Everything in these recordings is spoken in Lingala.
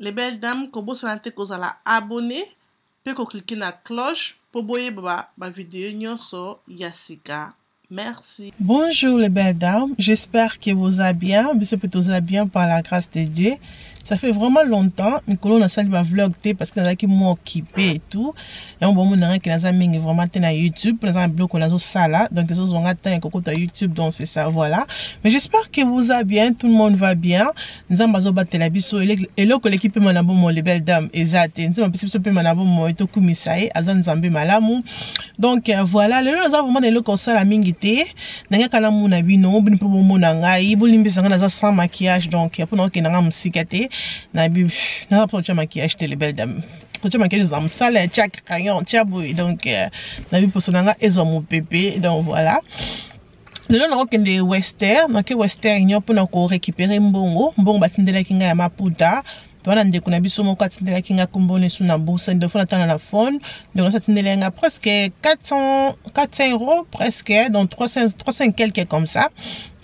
les belles dames, comme vous savez, vous allez abonner, puis vous cliquez sur la cloche pour voir ma vidéo sur Yasika. Merci. Bonjour les belles dames, j'espère que vous allez bien, vous allez bien par la grâce de Dieu. Ça fait vraiment longtemps que nous avons ma vlog parce que nous avons occupé et tout. Et on a que nous avons vraiment na YouTube, nous avons bloqué la sala, donc nous avons atteint un YouTube, donc c'est ça, voilà. Mais j'espère que vous allez bien, tout le monde va bien. Nous avons battu la biso et là que l'équipe manabo les belles dames exact. Nous avons possible pe manabo mo eto kumisae azan zambe malamu. Donc voilà, le nous avons vraiment des locaux ça la mingité. Nanga kana muna bino, bini po mona ngai, bolimbisa ngana sans maquillage donc pour nous que nanga musikate. Nabi na pas maquillage les belles dames. Quand maquillage dans salle chaque crayon tiabou donc nabi pour sonanga ezo mon bébé donc voilà. Le long on des western, donc western igno pour nous récupérer mbongo batindela kinga ya maputa. Voilà ndeko na biso moko atindela kinga kombone suna bourse de fois na la phone donc ça atindela presque 400 euros presque donc 300 quelques comme ça.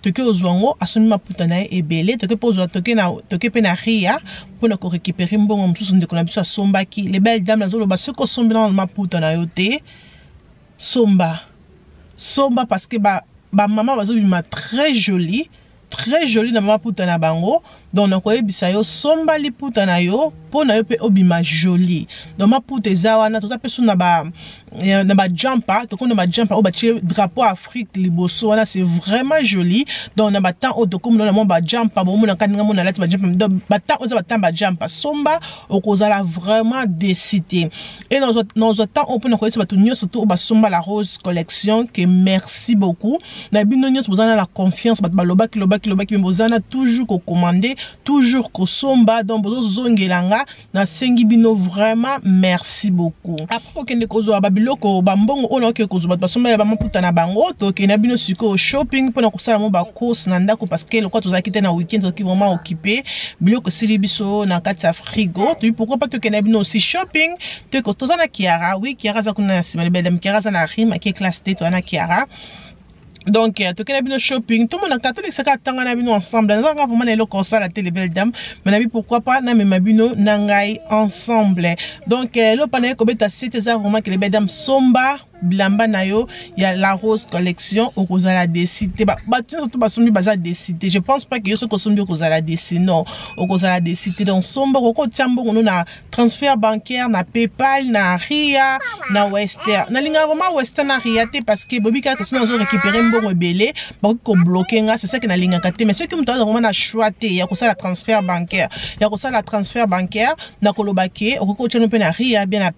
Toke ozwango asoni maputa na ebele toke pozwa toke pe na ria pour na ko récupérer mbongo msusu ndeko na biso asombaki les belles dames nazolo ba soko sombela na maputa na yote somba parce que ba maman bazobima très jolie na maputa na bango donc na ko ebisa yo somba liputa na yo po na yo pe obima jolie donc maputa ezawa na toza pe suna ba jumper to kono ba jumper o ba drapeau Afrique liboso wana c'est vraiment joli donc na ba temps o to comme na ba jumper bo mona kaninga mona lati ba jumper donc ba temps o za ba temps ba jumper somba o kozala vraiment décidé et dans un temps on peut na ko ba tunyo surtout ba somba la rose collection que merci beaucoup na bino nyos bozana la confiance ba lobaki bozana toujours ko commander toujours ko somba donc bozo zongelanga na sengi bino vraiment merci beaucoup après que ne kozo biloko bambongo ono ke kozo basomba ya bamaputa na bango to ke na bino siko shopping pona kusala mo ba course na ndako parce que lokwa tozaki te na weekend to ki vraiment occupé biloko sili biso na kati ya frigo to pourquoi pas to ke na bino aussi shopping to ko tozana Kiara oui Kiara za kuna sima belle Kiara za na rima ki classe te to na Kiara. Donc, tu connais bien shopping, tout le monde a catholique, c'est qu'à na bino ensemble. Nous avons vraiment le concert la télé belle dame. Mais pourquoi pas na même bino nangai ensemble. Donc, le panel comme tu as cité vraiment que les belles dames somba bilamba nayo il y a la rose collection au kozala décider ba surtout basombi baza décider je pense pas que yo so kosombi kozala décider non au kozala décider donc somba ko tiambo no na transfert bancaire na PayPal na Ria na Western na linga vraiment Western na Ria te parce que bobi ka to so récupérer mbongo belé ba ko bloquer nga c'est ça que na linga ka te mais ce que mto vraiment na choix te ya ko sala transfert bancaire na kolobake ko tshano pe na Ria bien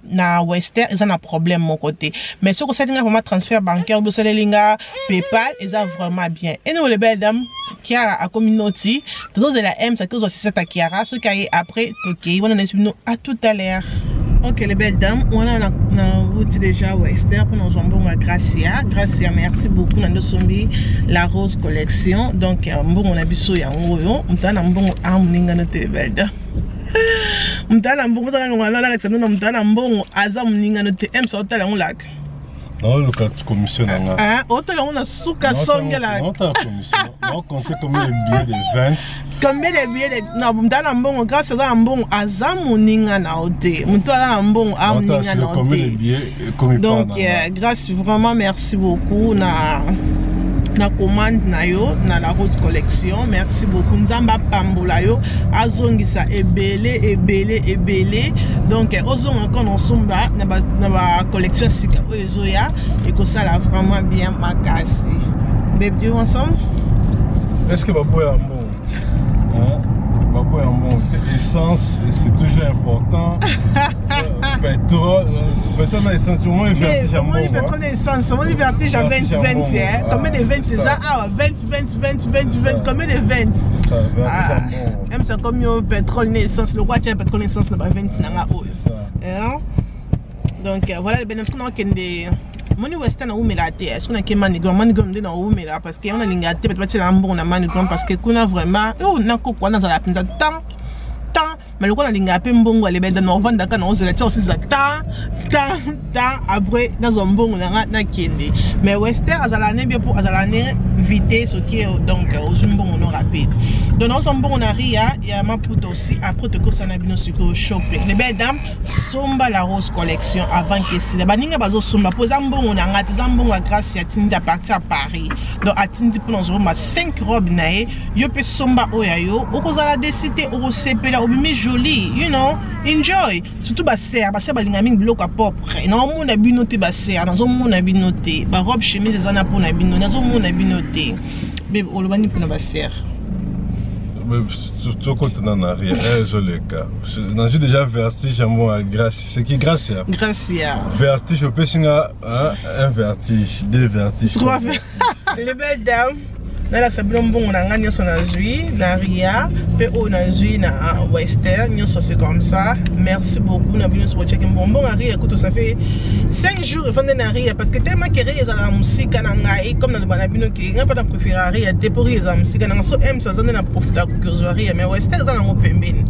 na Western ils en a problème mon côté mais ce que ça vraiment transfert bancaire de linga PayPal ils ont vraiment bien et nous les belles dames Kiara a communauté tous de la M ça que aussi cette Kiara ce qui après OK on a nous à tout à l'heure. OK les belles dames on a route déjà Western pour nous bon Gracia merci beaucoup na sombi la rose collection donc bon on a biso ya ngoyo mtana mbongo amuninga na tele belles dames mtala mbongo za ngwana la examen na mtala mbongo aza muninga no te em so tala ngulaka non le cas commission nga o tala ngona suka songela non ta commission non compter combien les billets de 20 combien les billets de na mtala mbongo grâce à mbongo aza muninga na ote mtala mbongo amuninga na ote donc grâce vraiment merci beaucoup na commande na yo na la rose collection merci beaucoup nzamba pambola yo azongisa ebele donc ozonga encore ensemble na ba collection sika ozoya et que ça là vraiment bien makasi bébé ensemble est-ce que baboya bon baboya bon essence c'est toujours important pétrole essence au moins vertige on dit pétrole essence on dit vertige à 20 combien de 20 c'est ça 20 combien de 20 c'est ça vertige même ça comme yo pétrole essence le quoi tu pétrole essence na ba 20 nanga o donc voilà les bénéfices qu'on a kende moni western na umela te est-ce qu'on a que manigom de na umela parce que on a lingate peut-être la mbon na manigom parce que kuna vraiment na ko kwa na za la pinza tant mais le coup on a linga pe mbongo les belles dames vendre quand on se la aussi ça tant après dans un mbongo na kende mais Western azalane bien pour azalane vitesse qui donc au mbongo non rapide donc dans un mbongo na ria il y a Maputo aussi après te course na bino sur shopping les belles dames somba la rose collection avant que si la baninga bazo somba poza mbongo na ngati za mbongo grâce à Tindi à partir à Paris donc à Tindi pour nous ma 5 robes nae yo pe somba oyayo okozala décider au sepela obimi joli you know enjoy surtout ba serre balinga mingi biloko à propre na mona binoté ba serre na zo mona binoté ba robe chemise ezana pour na bino na zo mona binoté bébé olobani pour na ba serre surtout quand on en arrière, je le cas. J'ai déjà vertige à moi, Gracia. C'est qui Gracia? Gracia. Vertige, je peux signer un vertige, 2 vertiges. 3 vertiges. Les belles dames. Nala sablon bon on a gagné son azui, na ria, pe on a azui na Western, nous c'est comme ça. Merci beaucoup na bien sur check bon ria écoute ça fait 5 jours avant na ria parce que tellement que ria za la musique na ngai comme na le banabino qui n'a pas préféré ria déposer za musique na so m ça na profiter que ria mais Western za na mo pembeni.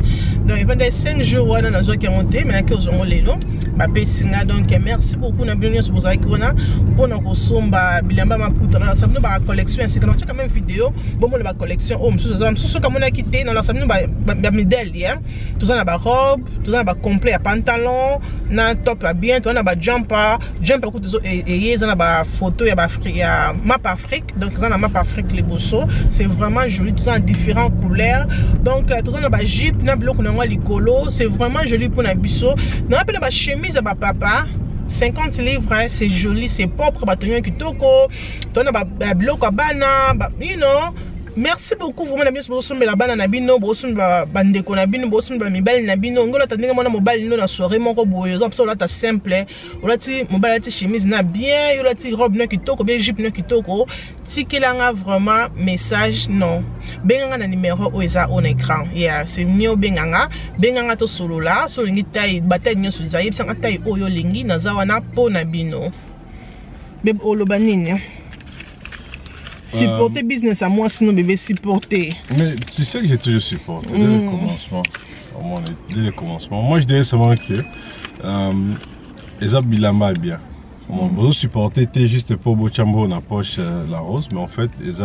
Donc il va des 5 jours wana na zo qui monter mais na que zo lelo ba pesinga donc merci beaucoup na bien sur za qui na pour na ko somba bilamba Maputo na ça ba collection ainsi que na check même vidéo bon moi la collection oh monsieur comme on a quitté dans la salle ba modèle hier tout ça na ba robe tout ça na ba complet à pantalon na top là bien tout ça na ba jumper coûte et ça na ba photo ya ba ya map Afrique donc ça na map Afrique les bossos c'est vraiment joli tout ça en différentes couleurs donc tout ça na ba jupe na bloc na ngwa likolo c'est vraiment joli pour na biso na appelle ba chemise ba papa 50 livres, hein, c'est joli, c'est propre, bâtonnier qui toko, ton a bloc à bana, you know. Merci beaucoup vraiment bien sur la bana na bino bosun ba bande ko na bino bosun ba mibali na bino ngola ta ndenge mona mobile no na soirée moko boyo exemple ça là ta simple ola ti mobile ti chemise na bien ola ti robe no kitoko bien jupe no kitoko tikelanga vraiment message non benganga na numéro oza on écran yeah c'est mieux benganga to solo là so lingi tai bataille nyo so zayi sanga tai oyo lingi na zawana po na bino bebe olobanini supporter business à moi sinon bébé supporter. Mais tu sais que j'ai toujours supporté dès le commencement. Dès le commencement. Moi je dirais seulement que les bilamba est bien. Vous supportez juste pour Bochambo dans la poche la rose, mais en fait ils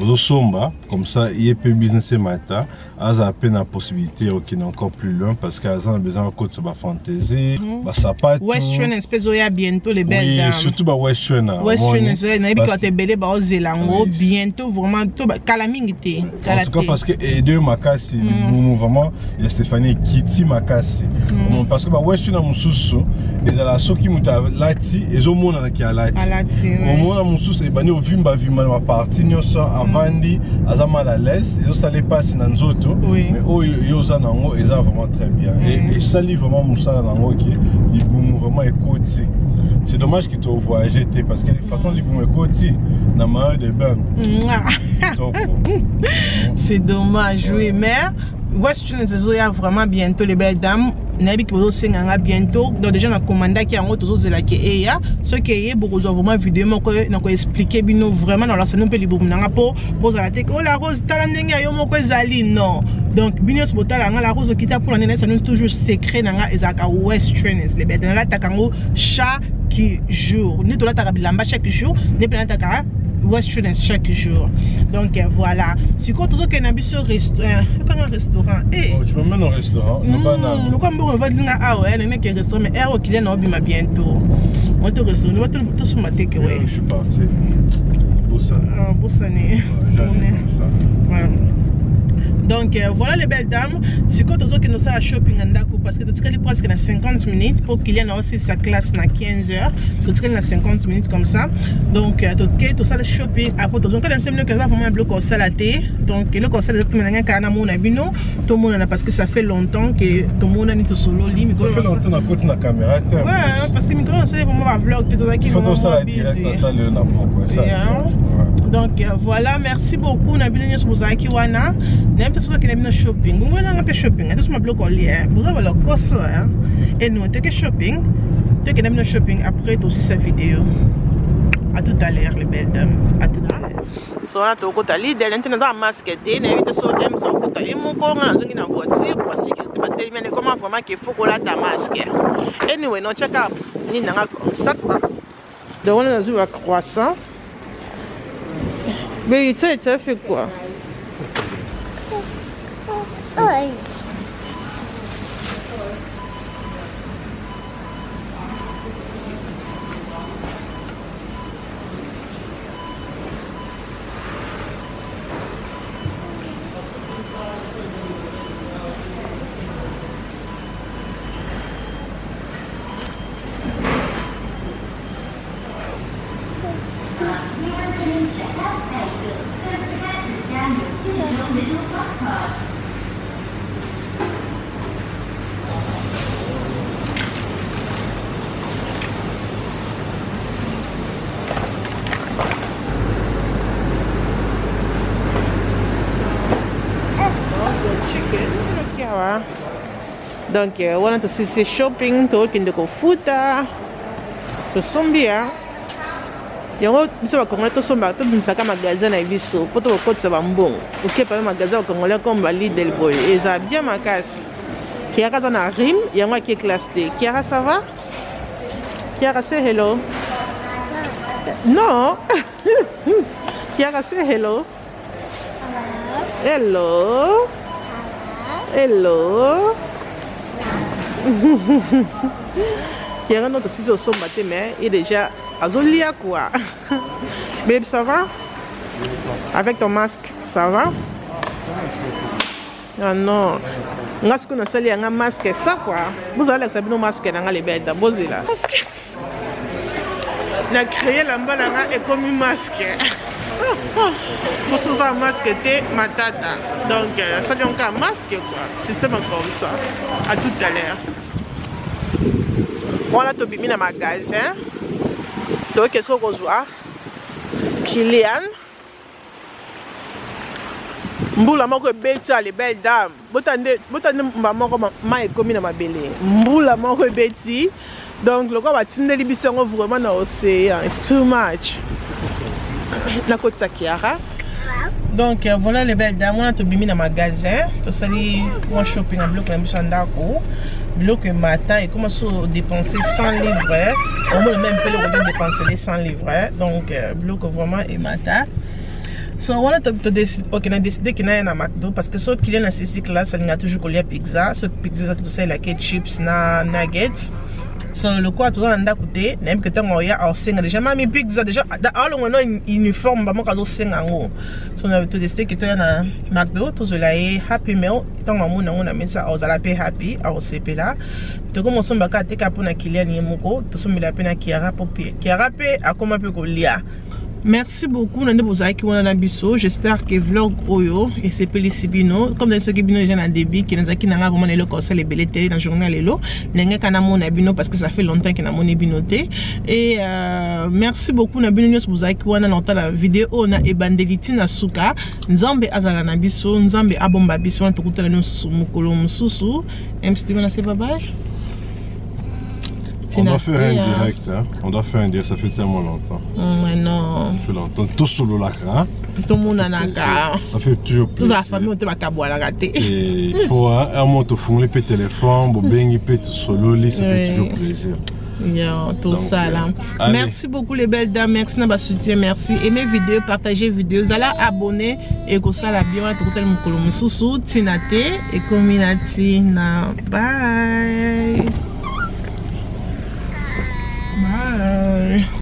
ont somba comme ça il peut business matin, ils a peine la possibilité qui est encore plus loin parce qu'ils ont besoin de côté sa fantaisie, bah ça pas Western espèce oya bientôt les belles dames. Oui, surtout bah Western. Western na bi quand belé bah Zelango bientôt vraiment tout kalamingité. En tout cas parce que et deux makasi vraiment il y a Stéphanie Kitty makasi. Parce que bah Western a mususu et la soki muta lati et au monde qui a lati. Au monde mususu et bani ovimba ma partie nyoso avandi azama la laisse et ça les passe dans nzoto mais oh yoza nango et ça vraiment très bien et ça livre vraiment musala nango qui il boum vraiment écouté. C'est dommage que tu aies voyagé parce que de toute façon il boum écouté na main de bain. C'est dommage oui mais Western Zoya vraiment bientôt les belles dames nabi ki bozo senganga bientôt donc déjà na commanda ki yango tozo zela ke eya ce qui est beaucoup vraiment vidéo moko na ko expliquer bino vraiment dans la salle pe liboum nanga po bozala te oh la rose tala ndenge yo moko ezali non donc bino so botala nga la rose kita pour nene ça nous toujours secret nanga ezaka Western les belles dames la takango chaque jour ni to la takabilamba chaque jour ni pe la takara Western chaque jour. Donc voilà. Si quand tu as un restaurant, tu peux même au restaurant. On va dire ah ouais, le mec est restaurant mais air qu'il est non bien bientôt. On te restaurant, on te sur ma takeaway. Je suis parti. Boussané. Donc voilà les belles dames. Si quand tu as nous ça à shopping parce que tu as presque 50 minutes pour qu'il y ait aussi sa classe na 15 heures. Tu as 50 minutes comme ça. Donc tu as ça le shopping après tu as quand même c'est mieux que ça vraiment un bloc au salaté. Donc le conseil exactement na kana mona bino tout le monde parce que ça fait longtemps que tout le monde est tout solo li micro. Ça fait longtemps na côté na caméra. Ouais parce que micro c'est vraiment un vlog tu as qui vraiment busy. Donc voilà, merci beaucoup. On a bien sur Mozaki Wana. N'aime pas que nous shopping. On a un peu shopping. Tout ce bloc en lien. Vous avez le cost. Et nous, t'es que shopping. T'es que nous shopping après aussi cette vidéo. À tout à l'heure, les belles dames. À tout à l'heure. so na to kota leader lente na masque te na éviter so dem so kota imoko na zongi na voiture pour sécurité ba terminer comment vraiment qu'il faut qu'on ta masque. Anyway, non check up ni na sac de on a vu un croissant. Mais tu sais fait quoi? Donc, on a aussi ces shopping, tout qui est futa, tout sombia. Il y a aussi un congolais tout sombia, tout le sac magasin à Ibiso, pour tout le côté ça va bon. Ok, par magasin au congolais comme Bali del Boy. Et ça a bien ma casse. Qui a raison à rime, il y a moi qui est classé. Qui a ça va? Qui a rassé hello? Non. Qui a rassé hello? Hello. Hello. Qui a notre si au son matin mais il est déjà azolia quoi. Babe, ça va? Avec ton masque, ça va? Ah non. On a ce qu'on a sali un masque ça quoi. Vous allez savoir nos masques dans les bêtes d'abosé là. La créé la banana est comme un masque. Pour souvent un masque t'es matata. Donc ça dit encore un masque quoi. Système comme ça. À tout à l'heure. On a tout mis dans le magasin. Donc qu'est-ce qu'on voit? Kylian. Mbula moko beti les belles dames. Botande moko ma ekomi na mabele. Mbula moko beti. Donc le quoi va tindeli bisongo vraiment na océan. It's too much. Na côte Kiara. Donc voilà les belles dames, on a tout mis dans le magasin. Tout ça dit moi shopping en bloc na bisandako. Bloc matin et commence à dépenser 100 livres. Au moins même peu le dépenser les 100 livres. Donc bloc vraiment et matin. So on a décidé qu'il y a un McDo parce que ce qu'il y a dans ce cycle là, ça n'a toujours collé à pizza. Ce pizza tout ça, il y a chips, na nuggets. So le quoi tout ça n'a coûté. Même que tant on y a en single déjà même pizza déjà. Alors on a une uniforme, bah moi quand on single en haut. So on a tout décidé qu'il y a un McDo. Tout cela est Happy Meal. Tant on a mis ça aux alapé Happy, à OCP là. Tout comme on s'en bat à tes pour na Kylian Yemoko. Tout ça mais la peine à Kiara pour Kiara à comment peut qu'on lia. Merci beaucoup nande bozaki wana na biso. J'espère que vlog oyo et c'est Pelisibino comme dans ce qui bino déjà na début qui nazaki nanga vraiment le conseil les belete dans journal lelo nenge kana mona bino parce que ça fait longtemps que na mona binoté et merci beaucoup na bino nyos bozaki wana na la vidéo na ebandeliti na suka nzambe azala na biso nzambe abomba biso na tukutala no mukolo mususu mstima na se bye bye. On doit faire un direct, hein. On doit faire un direct, ça fait tellement longtemps. Mais non. Ça fait longtemps. Tout solo là, hein. Tout le monde en a qu'à. Ça fait toujours plaisir. Toute la famille, on te va qu'à boire la gâtée. Et il faut un mot te fond, les téléphone, bon ben il peut tout solo, ça fait toujours plaisir. Yeah, tout ça là. Merci beaucoup les belles dames, merci de votre soutien, merci. Aimez vidéo, partagez vidéo, vous allez abonner et que ça la bien, tout le monde me sous tinate et community na bye. Bye.